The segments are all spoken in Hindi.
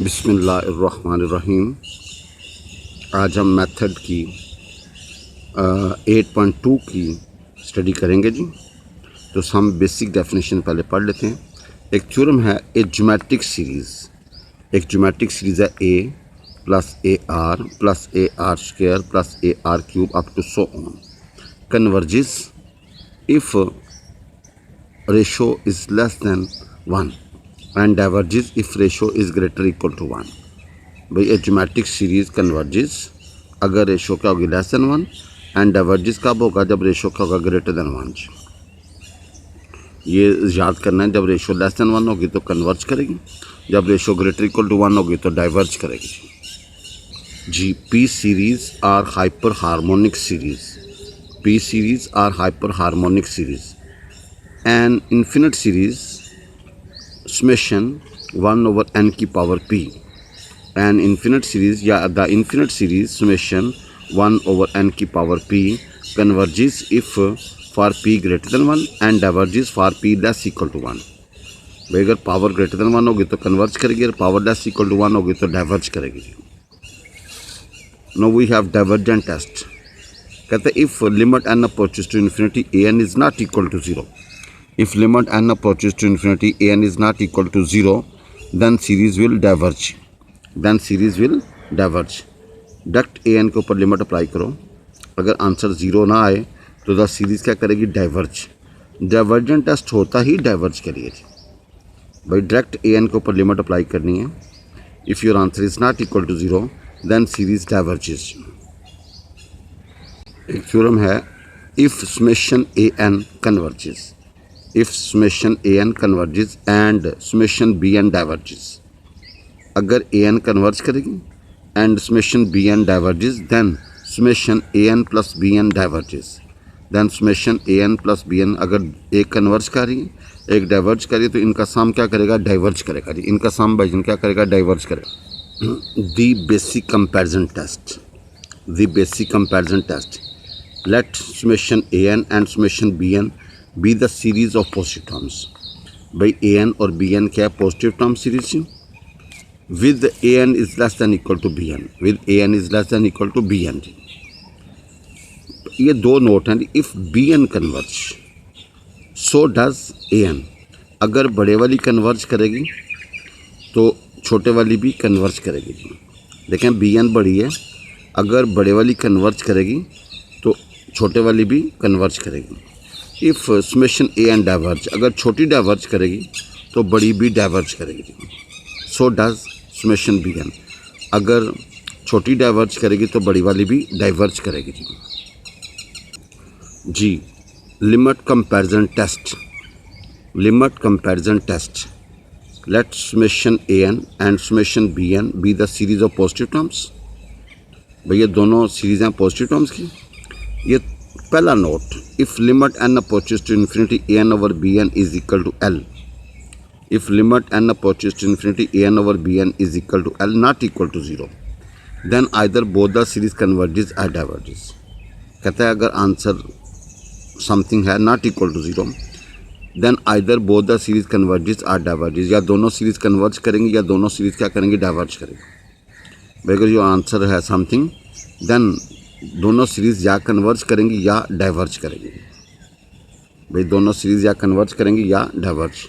बिस्मिल्लाहिर्रहमानिर्रहीम। आज हम मेथड की 8.2 की स्टडी करेंगे जी। तो हम बेसिक डेफिनेशन पहले पढ़ लेते हैं। एक थ्योरम है ए ज्योमेट्रिक सीरीज़। एक ज्योमेट्रिक सीरीज़ है a plus a r square plus a r cube up to so on converges if ratio is less than 1 and diverges if ratio is greater equal to 1। भाई ए ज्योमेट्रिक सीरीज़ कन्वर्जेस अगर रेशो क्या होगी लेस दैन 1 एंड डाइवर्जेस कब होगा जब रेशो क्या होगा ग्रेटर दैन 1। ये याद करना है, जब रेशो लेस दैन 1 होगी तो कन्वर्ज करेगी, जब रेशो ग्रेटर इक्वल टू 1 होगी तो डाइवर्ज करेगी जी। P series are hyper harmonic series. P series are hyper harmonic series an infinite series summation 1 over n की power p। An infinite series या the infinite series summation 1 over n की power p converges if for p greater than 1 and diverges for p less equal to 1। भाई अगर पावर ग्रेटर दैन 1 होगी तो कन्वर्ज करेगी, अगर पावर लेस इक्वल टू 1 होगी तो डाइवर्ज करेगी। No we have divergent test. कहते हैं if limit n approaches to infinity an is not equal to 0। If limit n approaches to infinity an is not equal to 0 then series will diverge. Then series will diverge. Direct an के ऊपर लिमिट अप्लाई करो, अगर आंसर 0 ना आए तो द सीरीज़ क्या करेगी डाइवर्ज। डाइवर्जेंट टेस्ट होता ही डाइवर्ज करिए भाई। डायरेक्ट an के ऊपर लिमिट अप्लाई करनी है। If your answer is not equal to 0 then series diverges. एक थ्योरम है if summation an converges. If summation an converges and summation bn diverges. अगर an कन्वर्ज करेगी and summation bn diverges then summation an plus bn diverges. Then summation an plus bn अगर एक कन्वर्ज कर रही है एक डाइवर्ज कर रही है तो इनका सम क्या करेगा डाइवर्ज करेगा जी। इनका सम भाईजन क्या करेगा डाइवर्ज करेगा। The basic comparison test. The basic comparison test let summation an and summation bn be the series of positive terms. भाई an और bn क्या है पॉजिटिव टर्म सीरीज जी। with an is less than equal to bn, with an is less than equal to bn जी। ये दो नोट हैं। If bn converge so does an। अगर बड़े वाली कन्वर्ज करेगी तो छोटे वाली भी कन्वर्ज करेगी जी। देखें bn बड़ी है, अगर बड़े वाली कन्वर्ज करेगी तो छोटे वाली भी कन्वर्ज करेगी। इफ़ समेशन an डाइवर्ज अगर छोटी डाइवर्ज करेगी तो बड़ी भी डाइवर्ज करेगी जी। सो डज समेशन bn अगर छोटी डाइवर्ज करेगी तो बड़ी वाली भी डाइवर्ज करेगी जी। Limit comparison test. Limit comparison test let summation an and summation bn be the series of positive terms. भैया दोनों सीरीज़ हैं पॉजिटिव टर्म्स की। ये पहला note if limit n approaches to infinity an over bn is equal to l। If limit n approaches to infinity an over bn is equal to l not equal to 0 then either both the series converges or diverges। कहता है अगर आंसर समथिंग है not equal to 0 then either both the series converges और डाइवर्जेस। या दोनों सीरीज कन्वर्ज करेंगी या दोनों सीरीज क्या करेंगी डाइवर्ज करेंगी। भाई अगर जो आंसर है समथिंग देन दोनों सीरीज या कन्वर्ज करेंगी या डाइवर्ज करेंगी। भाई दोनों सीरीज या कन्वर्ज करेंगी या डाइवर्ज।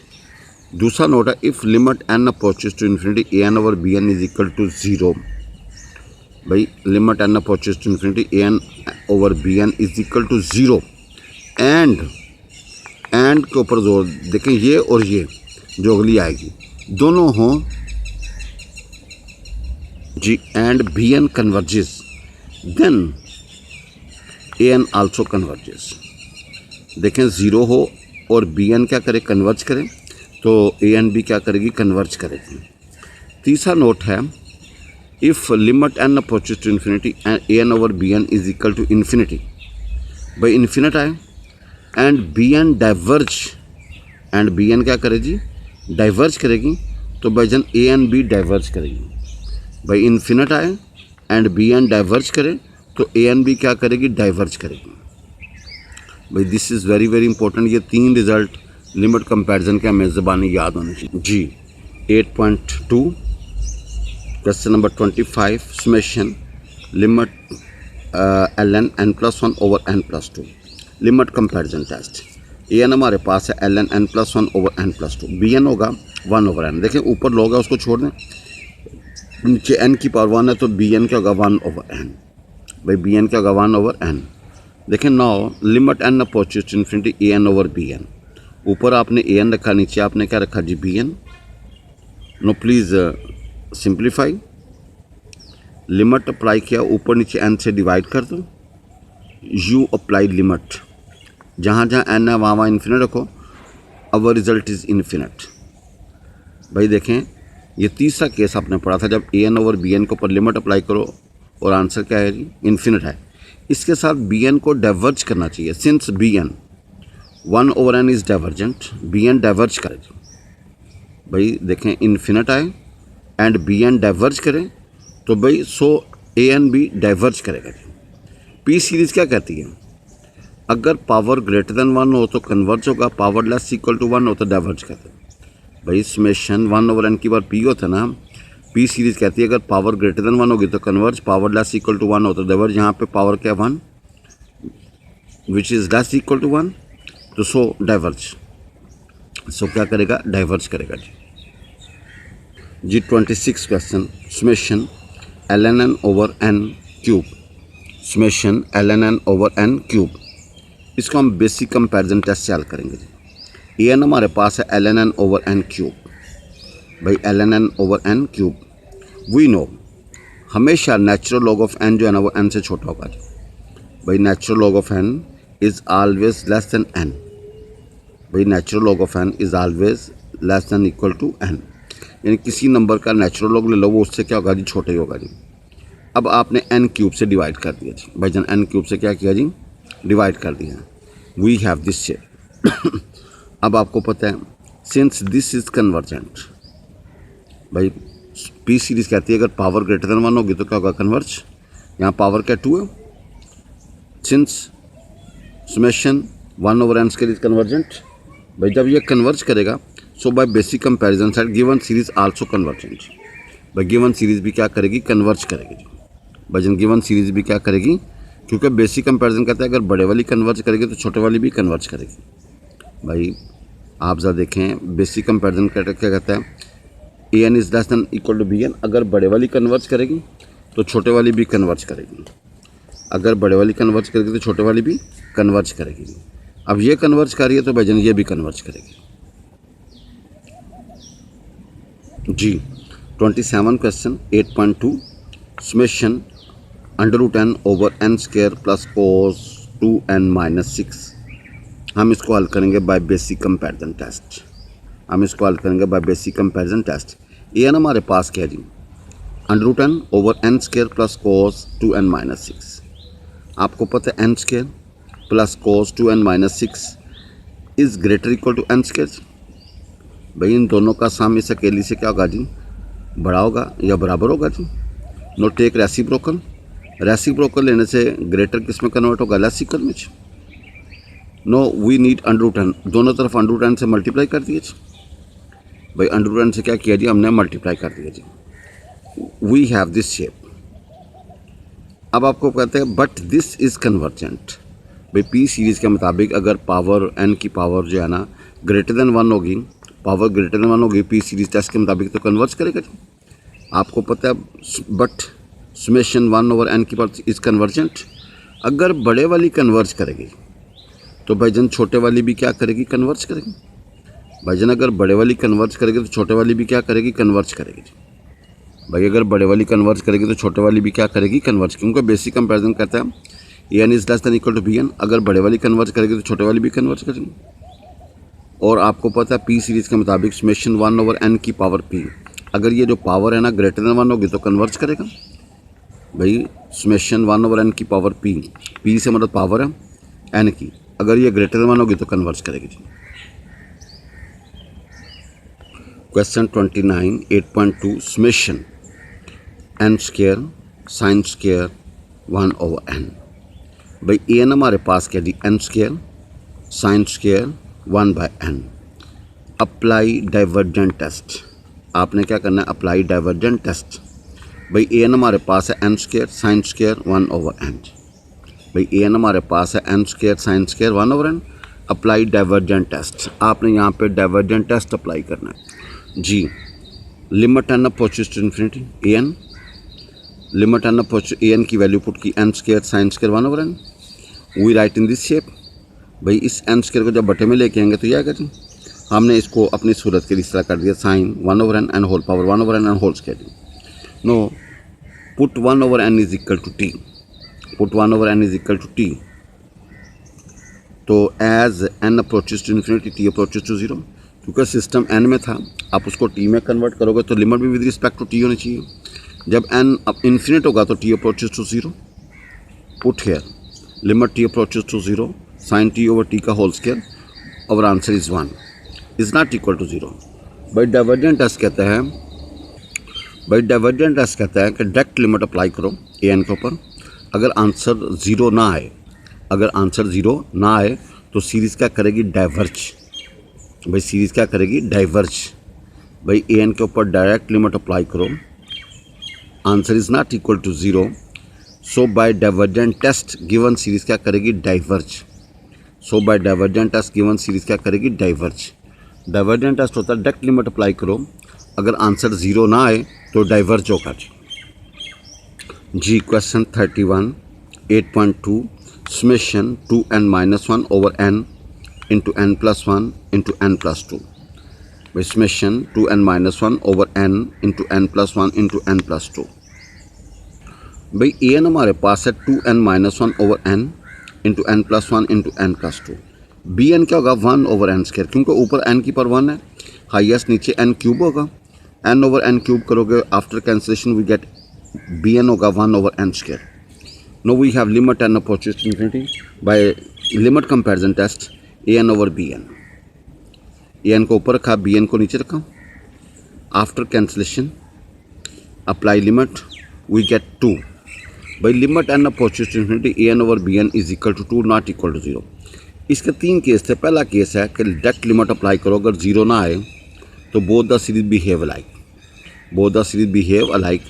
दूसरा नोट है if limit n approaches to infinity an over bn is equal to 0। भाई limit n approaches to infinity an over bn is equal to 0 and के ऊपर जोर देखें, ये और ये जो अगली आएगी दोनों हों जी and bn converges then an also converges. देखें 0 हो और bn क्या करे कन्वर्ज करे तो an भी क्या करेगी कन्वर्ज करेगी। तीसरा नोट है if limit n approaches to infinity an over bn is equal to infinity. भाई इन्फिनिट आए and bn diverge and bn क्या करेगी डाइवर्ज करेगी तो भाईजान an भी डाइवर्ज करेगी। भाई इन्फिनिट आए एंड bn डाइवर्ज करे तो an भी क्या करेगी डाइवर्ज करेगी। भाई this is very very important. ये तीन रिज़ल्ट लिमिट कंपैरिजन के हमें ज़बानी याद होने चाहिए जी। 8.2 question number 25 summation limit ln n+1 over n+2 limit comparison test. an हमारे पास है ln n+1 over n+2, bn होगा 1 ओवर n। देखें ऊपर लोग है उसको छोड़ दें, नीचे n की पावर 1 है तो bn क्या होगा 1 ओवर n। भाई bn क्या होगा 1 ओवर n। देखें now limit n approaches to infinity an over bn। ऊपर आपने an रखा, नीचे आपने क्या रखा जी bn। No please simplify. Limit apply किया, ऊपर नीचे n से डिवाइड कर दो। यू अप्लाई लिमिट, जहाँ जहाँ n है वहाँ वहाँ इन्फिनिट रखो। अवर रिजल्ट इज़ इन्फिनिट। भाई देखें ये तीसरा केस आपने पढ़ा था, जब an ओवर bn के ऊपर लिमिट अप्लाई करो और आंसर क्या है जी इन्फिनिट है। इसके साथ bn को डाइवर्ज करना चाहिए। Since bn 1 over n is divergent, bn diverge करे। भाई देखें इन्फिनिट आए एंड bn डाइवर्ज करें तो भाई सो an भी डाइवर्ज करेगा। पी सीरीज़ क्या कहती है, अगर पावर ग्रेटर देन 1 हो तो कन्वर्ज होगा, पावर लेस इक्वल टू 1 हो तो डाइवर्ज करते हैं। भाई समेशन 1 ओवर n की बार p होता है ना, पी सीरीज़ कहती है अगर पावर ग्रेटर देन 1 होगी तो converge, power less equal to 1 हो तो डाइवर्ज। यहाँ पे पावर क्या 1 which is less equal to 1 तो सो डाइवर्ज, सो क्या करेगा डाइवर्ज करेगा जी। 26 question summation ln n over n cube, summation ln n over n cube. इसको हम बेसिक कंपैरिजन टेस्ट से हल करेंगे जी। an हमारे पास है ln n over n cube. भाई ln n over n cube we know, हमेशा नेचुरल लॉग ऑफ n जो है ना वो n से छोटा होगा जी। भाई natural log of n is always less than n। भाई natural log of n is always less than equal to n, यानी किसी नंबर का नेचुरल लॉग ले लो वो उससे क्या होगा जी छोटा ही होगा जी। अब आपने n क्यूब से डिवाइड कर दिया जी। भाई जान n क्यूब से क्या किया जी डिवाइड कर दिया। We have this shape. अब आपको पता है सिंस दिस इज़ कन्वर्जेंट, भाई पी सीरीज़ कहती है अगर पावर ग्रेटर देन 1 होगी तो क्या होगा कन्वर्ज। यहाँ पावर क्या 2 है। Since summation 1 over n square is convergent, भाई जब ये कन्वर्ज करेगा so by basic comparison test given series also convergent. भाई गिवन सीरीज़ भी क्या करेगी कन्वर्ज करेगी। भाई गिवन सीरीज़ भी क्या करेगी, क्योंकि बेसिक कंपैरिजन कहता है अगर बड़े वाली कन्वर्ज करेगी तो छोटे वाली भी कन्वर्ज करेगी। भाई आप ज़रा देखें बेसिक कंपैरिजन क्या कहता है, an is less than equal to bn। अगर बड़े वाली कन्वर्ज करेगी तो छोटे वाली भी कन्वर्ज करेगी, अगर बड़े वाली कन्वर्ज करेगी तो छोटे वाली भी कन्वर्ज करेगी। अब ये कन्वर्ज कर रही है तो भाईजान ये भी कन्वर्ज करेगी जी। 27 question 8.2 summation √n over n square plus cos 2n minus 6। हम इसको हल करेंगे बाय बेसिक कंपैरिजन टेस्ट। हम इसको हल करेंगे by basic comparison test. an हमारे पास क्या है जी √n over n square plus cos 2n minus 6। आपको पता है n square plus cos 2n minus 6 is greater equal to n square. भाई इन दोनों का सम इस अकेली से क्या होगा जी बड़ा होगा या बराबर होगा जी। नो टेक रेसिप्रोकल, रेसिप्रोकल लेने से ग्रेटर किस में कन्वर्ट होगा लेस इक्वल में। नो वी नीड √n, दोनों तरफ √n से मल्टीप्लाई कर दिए जी। भाई √n से क्या किया जी हमने मल्टीप्लाई कर दिया जी। We have this shape. अब आपको कहते हैं बट दिस इज़ कन्वर्जेंट। भाई पी सीरीज़ के मुताबिक अगर पावर n की पावर जो है ना ग्रेटर देन 1 होगी, पावर ग्रेटर देन 1 होगी पी सीरीज़ टेस्ट के मुताबिक तो कन्वर्ज करेगा जी। आपको पता है बट समेशन 1 ओवर n की पावर इज़ कन्वर्जेंट। अगर बड़े वाली कन्वर्ज करेगी तो भाईजान छोटे वाली भी क्या करेगी कन्वर्ज करेगी। भाईजान अगर बड़े वाली कन्वर्ज करेगी तो छोटे वाली भी क्या करेगी कन्वर्ज करेगी। भाई अगर बड़े वाली कन्वर्ज करेगी तो छोटे वाली भी क्या करेगी कन्वर्ज, क्योंकि बेसिक कंपैरिजन कहता है an is less than equal to bn। अगर बड़े वाली कन्वर्ज करेगी तो छोटे वाली भी कन्वर्ज करेगी। और आपको पता है पी सीरीज़ के मुताबिक समेशन 1 ओवर n की पावर p, अगर ये जो पावर है ना ग्रेटर देन 1 होगी तो कन्वर्ज करेगा। भाई समेशन 1 ओवर n की पावर p से मतलब पावर है n की, अगर ये ग्रेटर देन 1 होगी तो कन्वर्ज करेगी जी। Question 29 8.2 summation n square sine square 1 over n। भाई an हमारे पास क्या जी n square sine square 1 by n। Apply divergent test, आपने क्या करना है अप्लाई डाइवर्जेंट टेस्ट। भाई ए एन हमारे पास है n square sine square 1/n। भाई ए एन हमारे पास है n square sine square 1/n। Apply divergent test, आपने यहाँ पे डाइवर्जेंट टेस्ट अप्लाई करना है जी। Limit n approaches to infinity A n, limit n approach a n की वैल्यू पुट की n square sine square 1/n। We write in this shape. भाई इस एन स्क्वायर को जब बटे में लेके आएंगे तो यह आएगा जी। हमने इसको अपनी सूरत के लिए इस तरह कर दिया sine 1/n and whole power 1/n and whole square. Now put 1/n is equal to t, put 1/n is equal to t. तो as n approaches to infinity t approaches to zero, क्योंकि सिस्टम एन में था, आप उसको टी में कन्वर्ट करोगे तो लिमिट भी विद रिस्पेक्ट टू टी होनी चाहिए। जब एन अब इन्फिनिट होगा तो T approaches to zero. Put here limit T approaches to zero sine T over T का होल स्क्वायर, और answer is 1 is not equal to zero. भाई डाइवर्जेंट टेस्ट कहता है, भाई डाइवर्जेंट टेस्ट कहता है कि डायरेक्ट लिमिट अप्लाई करो ए एन के ऊपर। अगर आंसर ज़ीरो ना आए, अगर आंसर ज़ीरो ना आए तो सीरीज़ क्या करेगी, डाइवर्ज। भाई सीरीज़ क्या करेगी, डाइवर्ज। भाई ए एन के ऊपर डायरेक्ट लिमिट अप्लाई करो, answer is not equal to zero. So by divergent test given series क्या करेगी, diverge. So by divergent test given series क्या करेगी, डाइवर्ज। डाइवर्जेंट टेस्ट होता है डायरेक्ट लिमिट अप्लाई करो, अगर आंसर ज़ीरो ना आए तो डाइवर्ज होगा जी। Question 31 8.2 summation 2n-1 over n into n+1 into n+2। भाई summation 2n-1 over n into n+1 into n+2। भाई ए एन हमारे पास है 2n-1 over n into n+1 into n+2। B n क्या होगा 1/n², क्योंकि ऊपर n की पावर 1 है, हाईएस्ट नीचे n क्यूब होगा। n ओवर n क्यूब करोगे, after cancellation we get B N होगा 1/n²। No we have limit n approaches to infinity by limit comparison test A N over B N. A N को ऊपर रखा, बी एन को नीचे रखा। After cancellation apply limit we get 2। भाई limit n approaches to infinity A N over B N is equal to 2 not equal to 0। इसके 3 केस थे। पहला केस है कि डायरेक्ट लिमिट अप्लाई करो, अगर ज़ीरो ना आए तो both the series behave alike, both the series behave alike,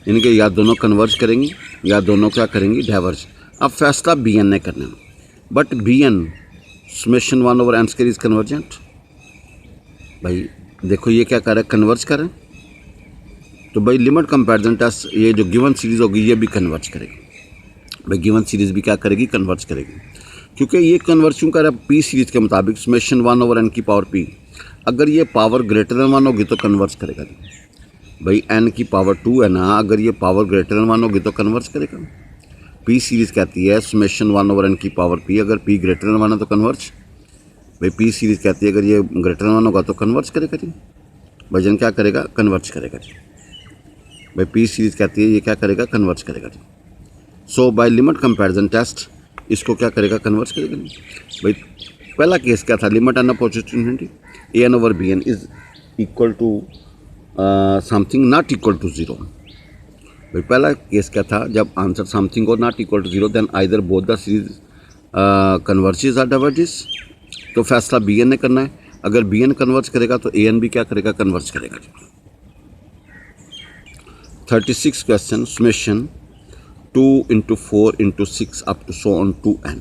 यानी कि या दोनों कन्वर्ज करेंगी या दोनों क्या करेंगी, डाइवर्ज। अब फैसला बी एन ने करना है, but B N summation 1/n² is convergent. भाई देखो ये क्या कर रहा है, कन्वर्ज कर रहे हैं। तो भाई लिमिट कंपैरिजन टेस्ट, ये जो गिवन सीरीज़ होगी ये भी कन्वर्ज करेगी। भाई गिवन सीरीज़ भी क्या करेगी, कन्वर्ज करेगी, क्योंकि ये कन्वर्ज क्यों कर रहा है, पी सीरीज़ के मुताबिक समेशन 1/n की पावर पी, अगर ये पावर ग्रेटर देन 1 होगी तो कन्वर्ज करेगा। भाई n की पावर 2 है ना, अगर ये पावर ग्रेटर देन 1 होगी तो कन्वर्ज करेगा। पी सीरीज़ कहती है समेशन 1/n की पावर पी, अगर पी ग्रेटर देन 1 है तो कन्वर्ज। भाई पी सीरीज़ कहती है अगर ये ग्रेटर देन 1 होगा तो कन्वर्ज करेगा जी। भजन क्या करेगा, कन्वर्ज करेगा जी। भाई पी सीरीज़ कहती है ये क्या करेगा, कन्वर्ज करेगा जी। सो बाय लिमिट कंपैरिजन टेस्ट इसको क्या करेगा, कन्वर्ज करेगा जी। भाई पहला केस क्या था, limit n approaches to infinity A N over B N is equal to something not equal to 0। भाई पहला केस क्या था, जब आंसर समथिंग और not equal to 0 then either both the series converges or diverges. तो फैसला बी एन ने करना है, अगर बी एन कन्वर्ज करेगा तो ए एन भी क्या करेगा, कन्वर्ज करेगा। 36 question summation 2 × 4 × 6 up to so on 2n,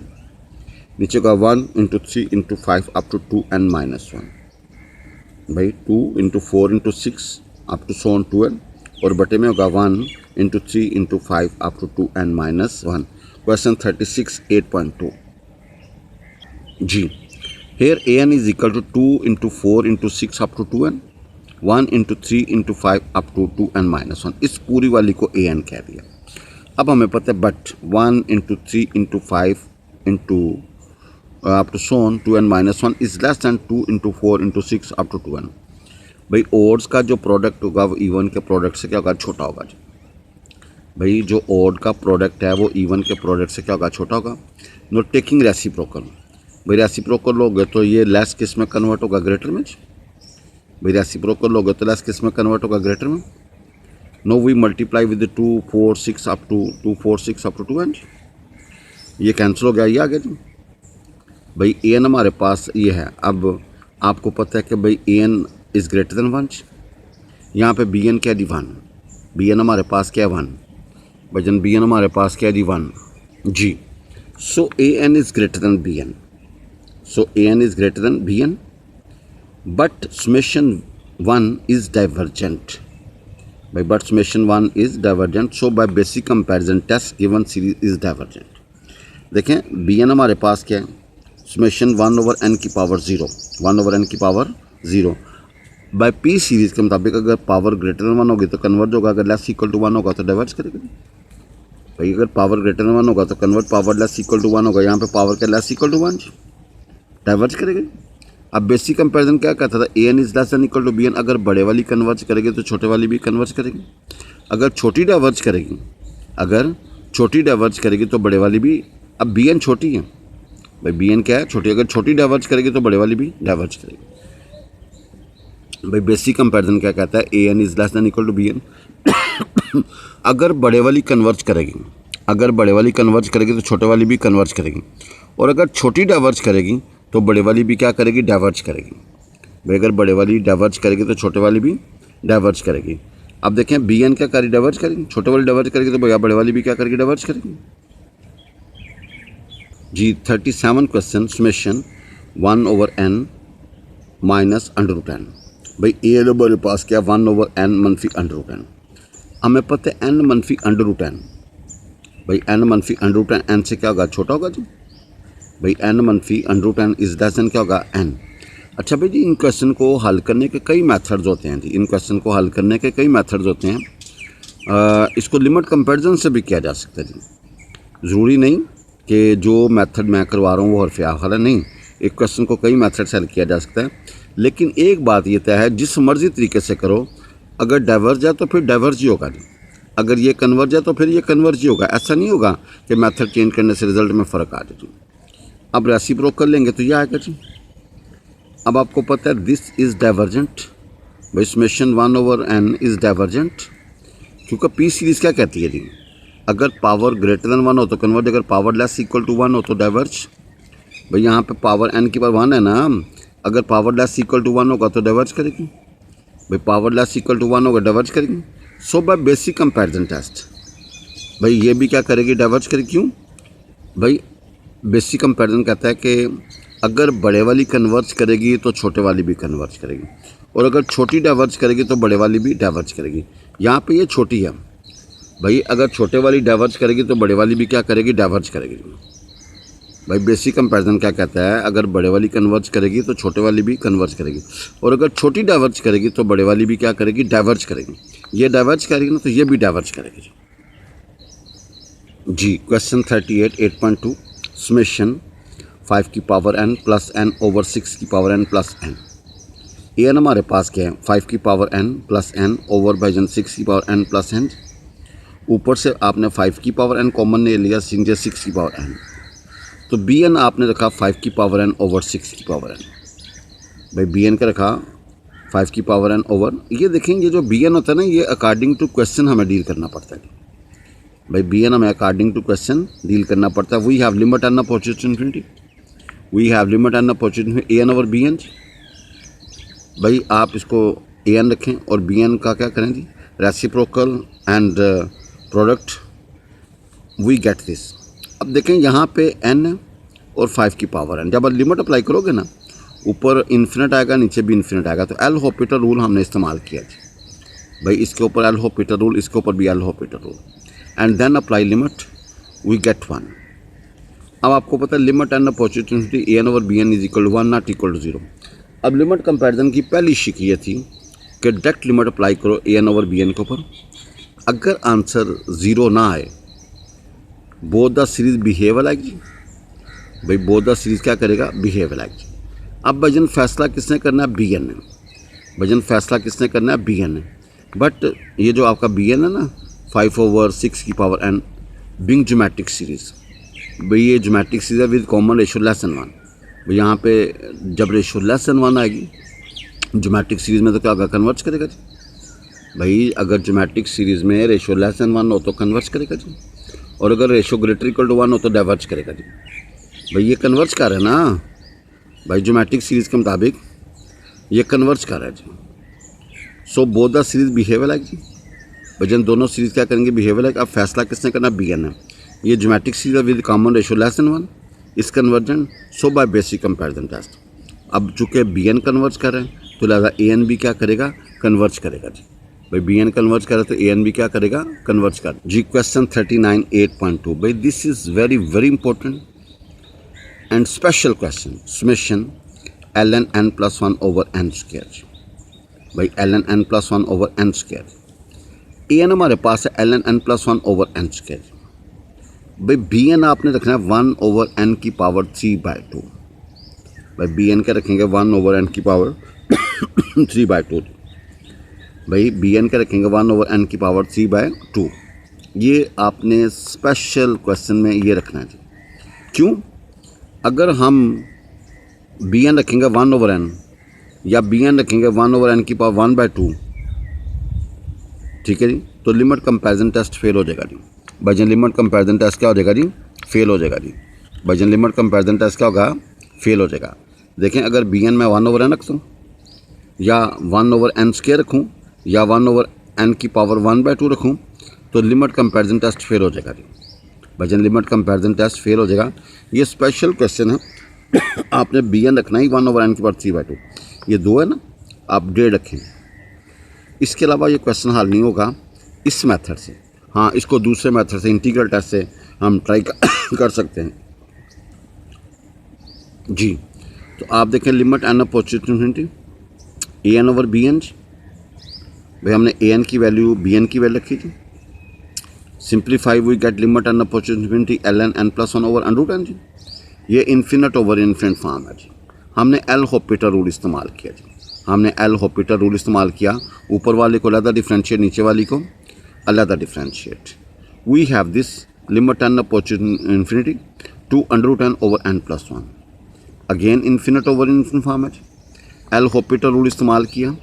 नीचे का 1 × 3 × 5 अप टू 2n-1। भाई 2 × 4 × 6 up to so on 2n, और बटे में होगा 1 × 3 × 5 अप टू 2n-1। क्वेश्चन 36 8.2 जी। Here A N is equal to 2 × 4 × 6 up to 2n, 1 × 3 × 5 up to 2n-1। इस पूरी वाली को ए एन कह दिया। अब हमें पता है but 1 × 3 × 5 into up to so on 2n-1 is less than 2 × 4 × 6 up to 2n। भाई ओड्स का जो प्रोडक्ट होगा वो इवन के प्रोडक्ट से क्या होगा, छोटा होगा जी। भाई जो ओड का प्रोडक्ट है वो इवन के प्रोडक्ट से क्या होगा, छोटा होगा। नो टेकिंग रेसिप्रोकल, भाई रेसिप्रोकल लोगे तो ये लेस किस में कन्वर्ट होगा, ग्रेटर में। भाई रेसिप्रोकल लोगे तो लेस किस में कन्वर्ट होगा, ग्रेटर में। No we multiply with 2 4 6 up to 2 4 6 up to 2n, ये कैंसिल हो गया, ये आ गया जी। भाई ए एन हमारे पास ये है। अब आपको पता है कि भाई a n is greater than 1, यहाँ पे बी एन क्या दी 1, बी एन हमारे पास क्या है 1, भाईजान बी एन हमारे पास क्या है जी 1 जी। So a n is greater than b n, so a n is greater than b n, but summation 1 is divergent भाई, but summation 1 is divergent. So by basic comparison test given series is divergent. देखें बी एन हमारे पास क्या है, समेशन 1 ओवर एन की पावर 0, 1 ओवर एन की पावर 0। बाय पी सीरीज़ के मुताबिक अगर पावर ग्रेटर दैन 1 होगी तो कन्वर्ज होगा, अगर लेस इक्वल टू 1 होगा तो डाइवर्ज करेगा भाई। अगर पावर ग्रेटर दैन 1 होगा तो convert, power less equal to 1 होगा, यहाँ पे पावर का लेस इक्वल टू 1 डाइवर्ज करेगा। अब बेसिक कंपैरिजन क्या कहता था, a N is less than equal to b n, अगर बड़े वाली कन्वर्ज करेगी तो छोटे वाली भी कन्वर्ज करेगी। अगर छोटी डाइवर्ज करेगी, अगर छोटी डाइवर्ज करेगी तो बड़े वाली भी, अब बी एन छोटी है भाई, बी एन क्या है छोटी, अगर छोटी डाइवर्ज करेगी तो बड़े वाली भी डाइवर्ज करेगी भाई। बेसिक कंपैरिजन क्या कहता है, a N is less than equal to b n अगर बड़े वाली कन्वर्ज करेगी, अगर बड़े वाली कन्वर्ज करेगी तो छोटे वाली भी कन्वर्ज करेगी, और अगर छोटी डाइवर्ज करेगी तो बड़े वाली भी क्या करेगी, डाइवर्ज करेगी भाई। अगर बड़े वाली डाइवर्ज करेगी तो छोटे वाली भी डाइवर्ज करेगी। अब देखें बी एन क्या करेगी, डाइवर्ज करेगी, छोटे वाली डाइवर्ज करेगी तो भैया बड़े वाली भी क्या करेगी, डाइवर्ज करेगी जी। 37 question, summation 1 over n minus under root n भाई। ए हमारे पास क्या 1 ओवर एन मनफी अंडर रूट एन, हमें पता है एन मनफी अंडर रूट एन भाई, एन मनफी अंडर रूट एन से क्या होगा, छोटा होगा जी भाई। एन मनफी under root n is less than क्या होगा, एन। अच्छा भाई जी, इन क्वेश्चन को हल करने के कई मेथड्स होते हैं जी, इन क्वेश्चन को हल करने के कई मेथड्स होते हैं। इसको लिमिट कंपैरिजन से भी किया जा सकता है जी, ज़रूरी नहीं कि जो मेथड मैं करवा रहा हूँ वो हरफ आखिर है, नहीं, एक क्वेश्चन को कई मेथड से हल किया जा सकता है। लेकिन एक बात ये तय है, जिस मर्जी तरीके से करो, अगर डाइवर्ज है तो फिर डाइवर्ज ही होगा जी, अगर ये कन्वर्ज है तो फिर ये कन्वर्ज ही होगा। ऐसा नहीं होगा कि मेथड चेंज करने से रिजल्ट में फ़र्क आ जाए जी। अब रेसिप्रोकल कर लेंगे तो ये आएगा जी। अब आपको पता है दिस इज़ डाइवर्जेंट भाई, summation 1 over n is divergent, क्योंकि पी सीरीज़ क्या कहती है जी, अगर पावर ग्रेटर दैन 1 हो तो कन्वर्ज, अगर पावर लेस इक्वल टू 1 हो तो डाइवर्ज भाई। यहाँ पे पावर एन की पावर 1 है ना, अगर पावर लेस इक्वल टू 1 होगा तो डाइवर्ज करेगी भाई, पावर लेस इक्वल टू 1 होगा डाइवर्ज करेगी। सो बाय बेसिक कंपैरिजन टेस्ट भाई ये भी क्या करेगी, डाइवर्ज करेगी। क्यों भाई, बेसिक कंपैरिजन कहता है कि अगर बड़े वाली कन्वर्ज करेगी तो छोटे वाली भी कन्वर्ज करेगी, और अगर छोटी डाइवर्ज करेगी तो बड़े वाली भी डाइवर्ज करेगी। यहाँ पे ये छोटी है भाई, अगर छोटे वाली डाइवर्ज करेगी तो बड़े वाली भी क्या करेगी, डाइवर्ज करेगी भाई। बेसिक कंपैरिजन क्या कहता है, अगर बड़े वाली कन्वर्ज करेगी तो छोटे वाली भी कन्वर्ज करेगी, और अगर छोटी डाइवर्ज करेगी तो बड़े वाली भी क्या करेगी, डाइवर्ज करेगी। ये डाइवर्ज करेगी ना तो ये भी डाइवर्ज करेगी जी। क्वेश्चन 38 8.2, समेशन 5 की power n plus n over 6 की पावर n प्लस n। ए एन हमारे पास क्या है, 5 की power n plus n over भाईजान 6 की पावर n प्लस n। ऊपर से आपने 5 की पावर n कॉमन ले लिया, नीचे 6 की पावर n, तो बी एन आपने रखा 5 की पावर n ओवर 6 की पावर n भाई। बी एन का रखा 5 की पावर n ओवर, ये देखेंगे जो बी एन होता है ना, ये अकॉर्डिंग टू क्वेश्चन हमें डील करना पड़ता है भाई। बी एन हमें अकॉर्डिंग टू क्वेश्चन डील करना पड़ता है। We have limit n opposite infinity, we have limit n opposite a N over B n भाई। आप इसको ए एन रखें और बी एन का क्या करें जी, reciprocal and product, we get this. अब देखें यहाँ पे n और 5 की पावर n, जब आप लिमिट अप्लाई करोगे ना, ऊपर इन्फिनिट आएगा, नीचे भी इन्फिनिट आएगा, तो एल हॉपिटल रूल हमने इस्तेमाल किया जी भाई। इसके ऊपर एल हॉपिटल रूल, इसके ऊपर भी L'Hopital rule, and then apply limit, we get 1। अब आपको पता है limit n opportunity a N over B N is equal to 1 not equal to 0। अब लिमिट कंपैरिजन की पहली शिक ये थी कि डायरेक्ट लिमिट अप्लाई करो a N over B n के ऊपर, अगर आंसर 0 ना आए, both the series behave like जी भाई, बोथ द सीरीज क्या करेगा, बिहेव लाइक जी। अब भजन फैसला किसने करना है, बी एन ने, भजन फैसला किसने करना है, बी एन ने। बट ये जो आपका बी एन है ना, 5 ओवर 6 की power n being geometric series भाई, ये ज्योमेट्रिक सीरीज है with common ratio less than 1 भाई। यहाँ पे जब रेशो लेस देन 1 आएगी ज्योमेट्रिक सीरीज़ में तो क्या होगा, कन्वर्ज करेगा जी भाई। अगर ज्योमेट्रिक सीरीज़ में रेशो लेस देन 1 हो तो कन्वर्ज करेगा जी, और अगर रेशो ग्रेटर इक्वल टू 1 हो तो डाइवर्ज करेगा जी भाई। ये कन्वर्ज कर रहा है ना भाई, ज्योमेट्रिक सीरीज़ के मुताबिक ये कन्वर्ज कर रहा है जी। So both the series behave like जी वजन दोनों सीरीज़ क्या करेंगे, बिहेवियर है। अब फैसला किसने करना, बी एन है। ये geometric series with common ratio less than 1 इस conversion, so by basic comparison test. अब चूँकि बी एन कन्वर्ज कर रहे हैं तो लिहाजा ए एन भी क्या करेगा, कन्वर्ज करेगा जी। भाई बी एन कन्वर्ज करे तो ए एन भी क्या करेगा, कन्वर्ज कर जी। क्वेश्चन 39 8.2 भाई this is very very important and special question. Summation l n n plus 1 over n square. भाई l n n plus 1 over n square. A n हमारे पास है l n n plus 1 over n square. भाई बी एन आपने रखना है 1 ओवर एन की पावर 3/2। भाई बी एन क्या रखेंगे, 1 ओवर एन की पावर 3/2। भाई बी एन क्या रखेंगे, 1 ओवर एन की पावर 3/2। ये आपने स्पेशल क्वेश्चन में ये रखना है जी। क्यों, अगर हम बी एन रखेंगे 1 ओवर एन या बी एन रखेंगे 1 ओवर एन की पावर 1/2, ठीक है जी, तो लिमिट कंपैरिजन टेस्ट फेल हो जाएगा जी। वजन लिमिट कंपैरिजन टेस्ट क्या हो जाएगा जी, फेल हो जाएगा जी। वजन लिमिट कंपैरिजन टेस्ट क्या होगा, फेल हो जाएगा। देखें अगर बी एन मैं 1 ओवर एन रखूँ या 1 ओवर एन स्क्वायर रखूँ या 1 ओवर एन की पावर 1/2 रखूँ तो लिमिट कंपैरिजन टेस्ट फेल हो जाएगा जी। वजन लिमिट कंपैरिजन टेस्ट फेल हो जाएगा। ये स्पेशल क्वेश्चन है। आपने बी एन रखना ही 1 ओवर एन की पावर 3/2। ये 2 है ना, आप 1.5 रखें। इसके अलावा ये क्वेश्चन हल नहीं होगा इस मेथड से। हाँ, इसको दूसरे मेथड से, इंटीग्रल टेस्ट से हम ट्राई कर सकते हैं जी। तो आप देखें limit n approaches to infinity A N over B n. भाई हमने ए एन की वैल्यू बी एन की वैल्यू रखी थी। Simplify we get limit n approaches to infinity l n n plus 1 over under root n जी। ये इन्फिनिट ओवर इन्फिनिट फॉर्म है जी। हमने एल हॉपिटल रूल इस्तेमाल किया जी। हमने एल हॉपिटल रूल इस्तेमाल किया। ऊपर वाले को अलग डिफ्रेंशिएट, नीचे वाली को अलग differentiate. We have this limit n approaches to infinity two under root n over n plus 1। Again infinite over infinite form है जी। एल हॉपिटल रूल इस्तेमाल किया।